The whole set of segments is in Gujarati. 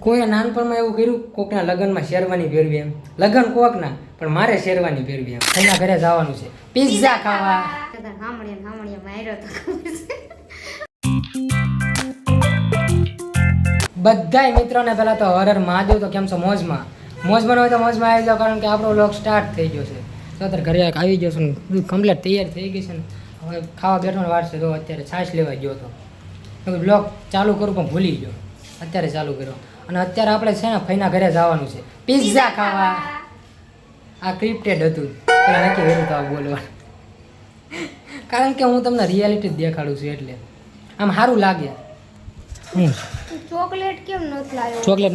કોઈ નાનપણમાં એવું કર્યું કોકના લગ્નમાં શેરવાની પહેરવી એમ લગ્ન કોકના પણ મારે શેરવાની પહેરવી એમ એના ઘરે જવાનું છે પિઝા ખાવા બધાય મિત્રોને પહેલા તો હરર મહાદેવ તો કેમ છો મોજમાં હોય તો મોજમાં આવી જાઓ કારણ કે આપણો વ્લોગ સ્ટાર્ટ થઈ ગયો છે તો અત્યારે ઘરે આવી ગયો છું ને બધું કમ્પ્લીટ તૈયાર થઈ ગઈ છે ને હવે ખાવા બેઠવાનો વાર છે તો અત્યારે છાશ લેવા ગયો હતો બ્લોગ ચાલુ કરું પણ ભૂલી ગયો અત્યારે ચાલુ કર્યો અને અત્યારે આપણે છે ને ફઈના ઘરે જવાનું છે પિઝા ખાવા આ ક્રિપ્ટેડ હતું પેલા નક્કી કર્યું તો આ બોલવાનું કારણ કે હું તમને રિયાલિટી દેખાડું છું એટલે આમ સારું લાગે ચોકલેટ કેમ નથી લાવ્યો ચોકલેટ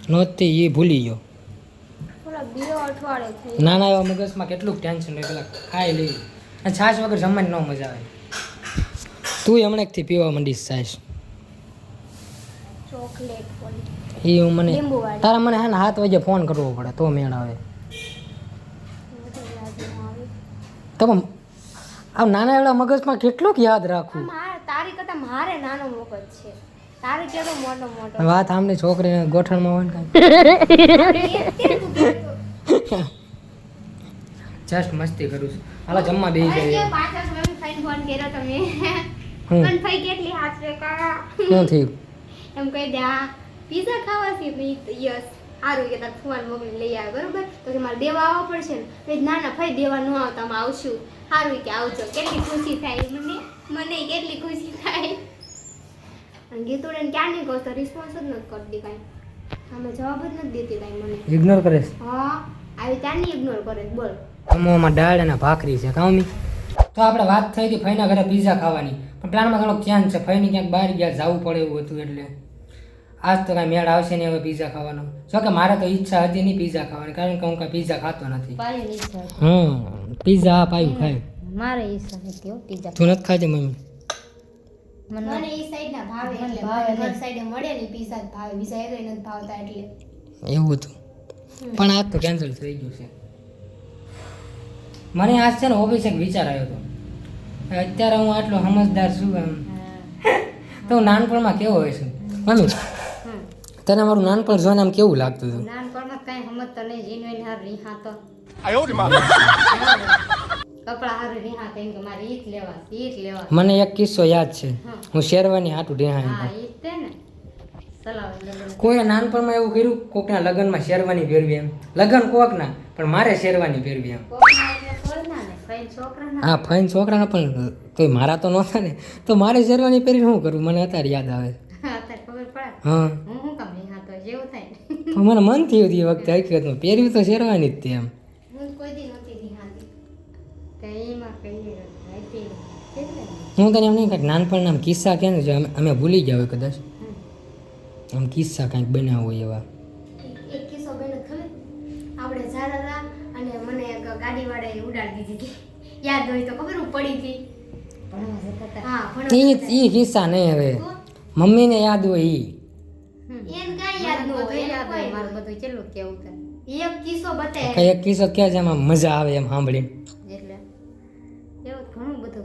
નહોતી એ ભૂલી ગયો થોડા બીજો અઠવાડે થઈ નાના એવા મગજમાં કેટલું ટેન્શન રહે પેલા ખાઈ લઈ અને છાશ વગર જમવાની ન મજા આવે તું હમણાંથી પીવા માંડીશ છાશ ચોકલેટ એ હું મને તારા મને હે ને 7 વાગે ફોન કરવો પડે તો મેળ આવે તો પણ આ નાના એવડા મગજમાં કેટલુંક યાદ રાખવું તારી કરતા મારે નાનો મગજ છે તારી કેતો મોટો વાત આમની છોકરીને ગોઠણમાં હોય ને જસ્ટ મસ્તી કરું છું હાલો જમવા બેસી જાય પાછા સમય ફાઈન ફોન કર્યો તમે પણ ફાઈ કેટલી હાથ રેકા શું થયું એમ કહી દે આ પિઝા ખાવા છે યસ સારું કે તાર ફોન મોકલી લઈ આવે બરોબર તો કે મારે દેવા આવવા પડશે ને તો ના ના ફાઈ દેવા ન આવતા અમે આવશું સારું કે આવજો કેટલી ખુશી થાય મને કેટલી ખુશી થાય અને ગીતુડે ક્યાં નહીં કહું તો રિસ્પોન્સ જ નથી કરતી કાંઈ અમે જવાબ જ નથી દેતી કાંઈ મને ઇગ્નોર કરે છે હા આવી ત્યાંની ઇગ્નોર કરે છે બોલ અમોમાં દાળ અને ભાખરી છે કાઉમી તો આપણે વાત થઈ હતી ફઈના ઘરે પિઝા ખાવાની પણ પ્લાનમાં થોડોક ચેન્જ છે ફઈની ક્યાંક બહાર ગયા જવું પડે એવું હતું એટલે આજ તો કાંઈ મેળ આવશે નહીં હવે પિઝા ખાવાનો જો કે મારે તો ઈચ્છા હતી નહીં પિઝા ખાવાની કારણ કે હું કાંઈ પિઝા ખાતો નથી પિઝા પાયું ખાય મારે ઈચ્છા નથી પિઝા તું નથી ખાજે મમ્મી મને ઈ સાઈડ ના ભાવે એટલે ઘર સાઈડે મળે ને પિઝા જ ભાવે બીજા એકે નથી ભાવતા એટલે એવું હતું પણ આજ તો કેન્સલ થઈ ગયું છે મને આજ છે ને ઓફિસ એક વિચાર આવ્યો હતો અત્યારે હું આટલો સમજદાર છું એમ તો હું નાનપણમાં કેવો હોય છું મમ્મી તને મારું નાનપણ જોઈને આમ કેવું લાગતું હતું નાનપણમાં કાંઈ સમજતો નહીં જીનવીને હાર રીહાતો કપડા હાર રીહાતો એમ કે મારે ઈટ લેવા મને એક કિસ્સો યાદ છે હું શેરવાની હાટું ઢેહાઈ હા ઈ તે ને સલાવ કોઈ નાનપણમાં એવું કર્યું કોકના લગ્નમાં શેરવાની પહેરવી એમ લગ્ન કોકના પણ મારે શેરવાની પહેરવી એમ હા ફાઈન છોકરાના પણ તોય મારા તો નહોતા ને તો મારે શેરવાની પહેરી શું કરું મને અત્યારે યાદ આવે હા તો મને મન થયું હતું એ વખતે હકીકતમાં પહેરવી તો શેરવાની જ હતી એમ હું તને એમ નહીં કાંઈક નાનપણના આમ કિસ્સા કે ને અમે ભૂલી ગયા હોય કદાચ આમ કિસ્સા કાંઈક બનાવ હોય એવા એક કિસ્સો બન્યો ખબર આપણે જાતા હતા અને મને એક ગાડી વાળાએ ઉડાડી દીધી હતી યાદ હોય તો ખબર હું પડી હતી ઈ કિસ્સા નહીં હવે મમ્મીને યાદ હોય ઈ એને કાંઈ યાદ ન હોય મારું બધું ચેલું કેવું થાય એક કિસ્સો બતાય કઈ એક કિસ્સો કે છે એમાં મજા આવે એમ સાંભળીને એટલે એવું ઘણું બધું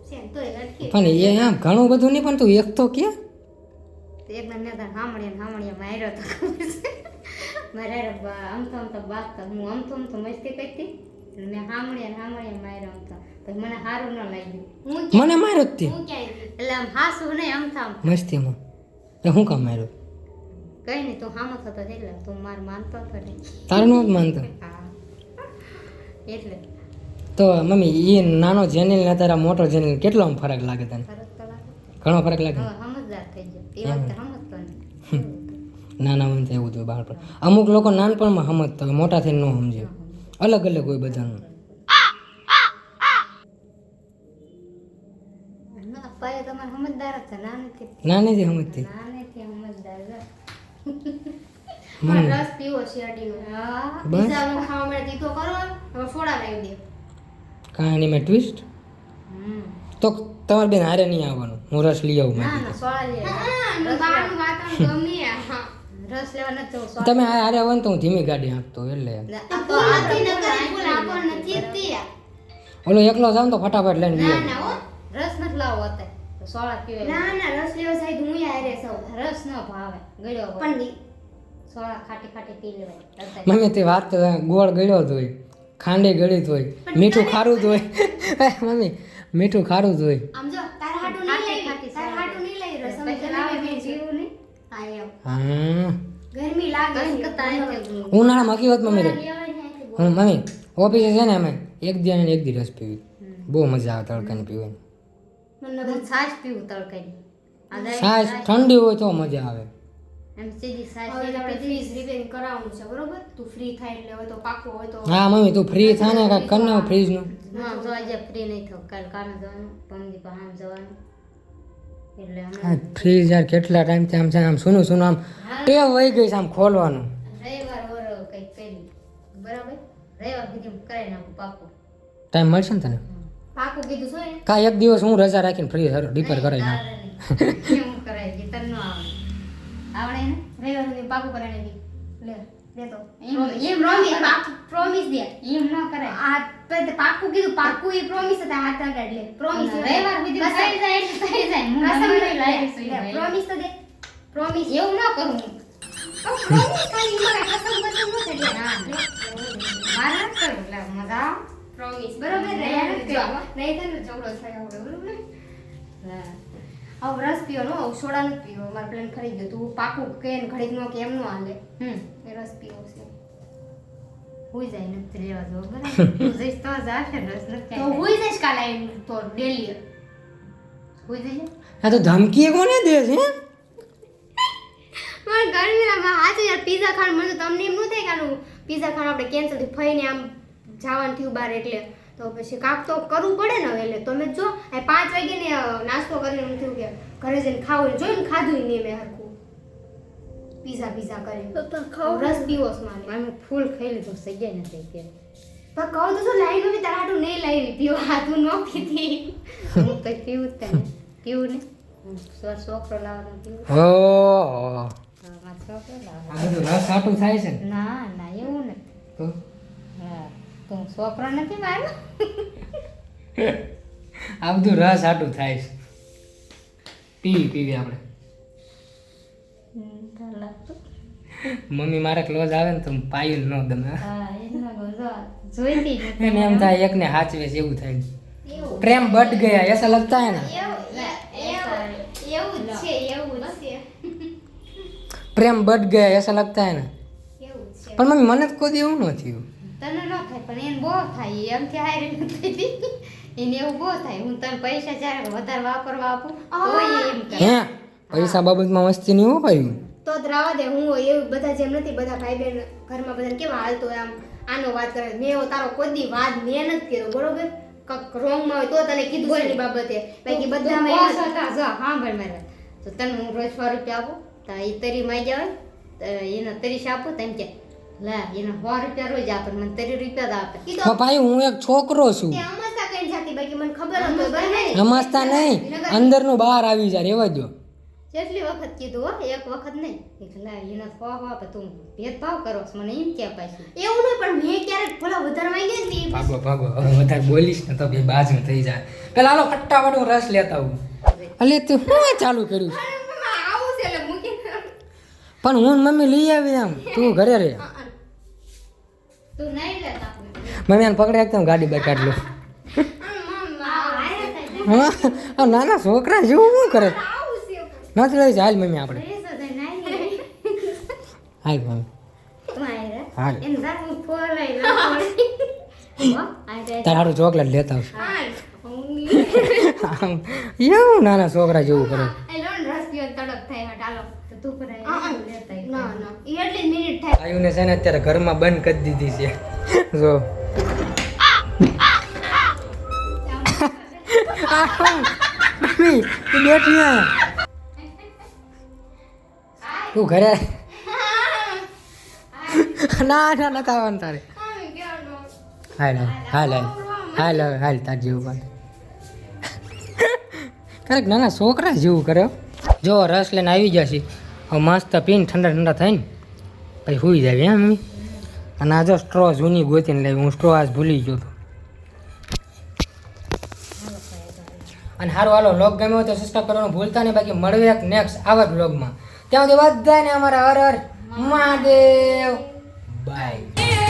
છે તોય અટકી પણ એ આમ ઘણું બધું નહીં પણ તું એક તો કે એકદમ નેતા હામણીએ માર્યો તો મારે આમ તો વાત હું આમ તો મસ્તી કરતી મેં હામણીએ માર્યો તો પછી મને સારું ન લાગ્યું મને માર્યો જ તે હું ક્યાંય એટલે આમ હાસું નહીં આમ થામ મસ્તીમાં એ હું કામ માર્યો કઈ નહીં તું હામો થતો એટલે તું માર માનતો હતો ને તારું ન માનતો હા એટલે તો મમ્મી એ નાનો જેનિલ ને તારા મોટો જેનિલ કેટલો આમ ફરક લાગે તને ફરક તો લાગે ઘણો ફરક લાગે હવે સમજદાર થઈ ગયો એ વખતે સમજતો નહીં નાના મન એવું હતું બાળપણ અમુક લોકો નાનપણમાં સમજતા હોય મોટા થઈને ન સમજે અલગ અલગ હોય બધાનું પપ્પાએ તમારે સમજદાર જ છે નાનેથી સમજતી નાનેથી સમજદાર છે મને રસ પીવો શેરડીનો હા પીઝાનો ખાવા મળે દીધો કરો હવે સોડા લાવી દે કહાની માં ટ્વિસ્ટ તો તમારે બેન હારે નહીં આવવાનું હું રસ લઈ આવું ના ના સોડા લે બહારનું વાતાવરણ ગમી રસ લેવા નથી જવું તમે હારે આવો ને તો હું ધીમી ગાડી હાંકતો એટલે તો આથી નકર ફૂલ આપો નથી તી ઓલો એકલો જાવ તો ફટાફટ લઈને ના ના હો રસ નથી લાવો હોતે તો સોળા પીવે ના રસ લેવા જાય તો હું યારે સૌ રસ ન ભાવે ગળ્યો હોય પણ સોળા ખાટી ખાટી પી લેવાય તરત મમ્મી તે વાત તો ગોળ ગળ્યો જ હોય, ખાંડે ગળી જ હોય, મીઠું ખારું જ હોય. મમ્મી મીઠું ખારું જ હોય. આમ જો તાર હાટું નહીં લઈ ખાટી તાર હાટું નહીં લઈ રસ અમે પછી લાવે જલેબી પીવું નહીં હા એમ હા ગરમી લાગે કઈ છે. કરતા અહીં ઉનાળામાં હકીકત મમ્મી રે લેવાય ને આખી હું મમ્મી ઓફિસે છે ને અમે એક દી અને એક દી રસ પીવી, બહુ મજા આવે તડકાની પીવાની. મને હું છાશ પીવું તડકાની છાશ ઠંડી હોય તો મજા આવે. એમ સીધી છાશ હવે પીવી આપણે ફ્રીજ રિપેરિંગ કરાવવાનું છે બરોબર તું ફ્રી થાય એટલે હવે તો પાકું હોય તો હા મમ્મી તું ફ્રી થાય ને કાંઈક કરી નાખ ફ્રીજનું. હા જો આજે ફ્રી નહીં થયું કાલ કામે જવાનું પમદી પર આમ જવાનું એટલે હા ફ્રીજ યાર કેટલા ટાઈમથી આમ છે ને આમ સુનું સુનું આમ ટેવ વહી ગઈ છે આમ ખોલવાનું. રવિવાર વરો કંઈક કરી બરાબર રવિવાર સુધી કરાવી નાખું પાકું ટાઈમ મળશે ને તને? પાકું કીધું શું એ? કાં એક દિવસ હું રજા રાખીને ફ્રી રિપેર કરાવી નાખ. એમ કરાય કે તને ન આવડે આવડે ને રવિવાર સુધી પાકું કરાવી દી લે દે તો એમ પ્રોમિસ પ્રોમિસ દે એમ ન કરાય આ તે પાકું કીધું પાકું એ પ્રોમિસ હતા હાથ આગળ લે પ્રોમિસ રવિવાર સુધી થઈ જાય એટલે થઈ જાય હું હમણાં લાવીશ ભાઈ. પ્રોમિસ તો દે પ્રોમિસ એવું ન કરું પ્રોમિસ ખાલી મને કસમ કસમ ન થઈ ના મારે ન કરું એટલે મજા આવે પ્રોમિસ બરોબર ને યાર નહીં થાય ને ઝઘડો થાય આપણે બરોબર ને હા. હવે રસ પીવાનો હવે સોડા નથી પીવો મારે પ્લાન ખરી ગયો તું પાકું કે ને ઘડીક નો કે એમ નો હાલે એ રસ પીવો છે હુઈ જાય નથી લેવા જો બરાબર તું જઈશ તો જ આવશે ને રસ નથી તો હુઈ જઈશ કાલે આવીને તો ડેલી હુઈ જઈએ આ તો ધમકી કોને દે છે? મારે ગરમીના હાચું યાર પીઝા ખાવાનું મને તો તમને એમ ન થાય કે આનું પીઝા ખાવાનું આપણે કેન્સલ થયું ફઈને આમ જવાનું થયું બહાર એટલે તો પછી કાક તો કરવું પડે ને હવે એટલે તમે જો આ 5 વાગે ને નાસ્તો કરીને એમ થયું કે ઘરે જઈને ખાવું જોઈને ખાધું નહીં મેં હરખું પીઝા કરીને રસ પીવો છે મારે અમે ફૂલ ખાઈ લીધું સગ્યા નથી અત્યારે પણ કહું તો શું લાઈનમાં બી તારા હાટું નહીં લાવી પીવા તું ન પીતી હું તો પીવું જ તને પીવું ને છોકરો લાવવાનો પીવું ઓહો હા, મારો છોકરો લાવવાનો આ બધું રસ આટું થાય છે ને ના ના એવું નથી તો હા તું છોકરો નથી મારો આ બધું રસ આટું થાય છે. પીવી આપણે. મમ્મી મારે ક્લોઝ આવે ને તો પાયું ન ગમે. હા એનો ગોઝો જોઈતી જ એને એમ થાય એકને હાચવે છે એવું થાય. પ્રેમ બટ ગયા એસા લગતા હે ને એવું જ છે પ્રેમ બટ ગયા એસા લગતા હે ને એવું જ છે પણ મમ્મી મને તો કોઈ દી એવું ન થયું. તને ન થાય પણ એને બહુ થાય એમથી હારી નથી થતી એને એવું બહુ થાય હું તને પૈસા જ્યારે વધારે વાપરવા આપું તોય એમ કરે હે પૈસા બાબતમાં મસ્તી નહીં હો પાયું. તો જ રાવા દે હું એવું બધા જેમ નથી બધા ભાઈ બહેન ઘરમાં બધા કેવા હાલતો હોય આમ આનો વાત કરે મેં એવો તારો કોઈ દી વાત મેં નથી કર્યો બરોબર કક રોંગ માં હોય તો તને કીધું એની બાબતે બાકી બધામાં એમ જ. જો સાંભળ મારે તો તને હું રોજ 100 રૂપિયા આપું તો એ તરી માં જાય એને 30 આપું તો એમ કે લા એને 100 રૂપિયા રોજ આપે મને 30 રૂપિયા જ આપે ઈ તો પણ પાયું હું એક છોકરો છું. તે અમસ્તા કઈ જાતી બાકી મને ખબર હતો બરાબર સમજતા નહીં અંદરનું બહાર આવી જાય રેવા દો. જેટલી વખત કીધું હો એક વખત નહીં એટલે લા એને 100 આપે તું ભેદભાવ કરો છો મને એમ કે પાછી એવું નહીં પણ મેં ક્યારેક ભલા વધારે માંગી હતી ભાગો ભાગો હવે વધારે બોલીશ ને તો બે બાજુ થઈ જાય. પેલા હાલો ફટાફટ હું રસ લેતા આવું. અલે તું શું ચાલુ કર્યું છે? આવું છે એટલે મૂકી પણ હું ને મમ્મી લઈ આવી આમ તું ઘરે રે. તું નહીં લેતા મમ્મી આને પકડે એકદમ ગાડી બાઈક કાઢ લો. હા નાના છોકરા જેવું શું કરે નથી લઈ જાય. હાલ મમ્મી આપણે હાલ મમ્મી હાલ તાર હારું ચોકલેટ લેતા આવશે. એવું નાના છોકરા જેવું કરે. આયુને છે ને અત્યારે ઘરમાં બંધ કરી દીધી છે જો મમ્મી તું બેઠી આ તું ઘરે ના ના નથી આવવાનું તારે. હાલ હાલ હાલ હાલ હાલ હાલ તાર જેવું બાદ ક્યારેક નાના છોકરા જેવું કરે. જો રસ લઈને આવી જશે હવે મસ્ત પીને ઠંડા ઠંડા થાય ને પછી સુઈ જાય એમ મમ્મી. અને આ જો સ્ટ્રો જૂની ગોતીને લાવી હું સ્ટ્રો આજ ભૂલી ગયો હતો. અને સારું હાલો વ્લોગ ગમ્યો હોય તો સબસ્ક્રાઈબ કરવાનું ભૂલતા નહીં. બાકી મળવે એક નેક્સ્ટ આવા જ વ્લોગમાં. ત્યાં સુધી બધાને અમારા હર હર મહાદેવ બાય.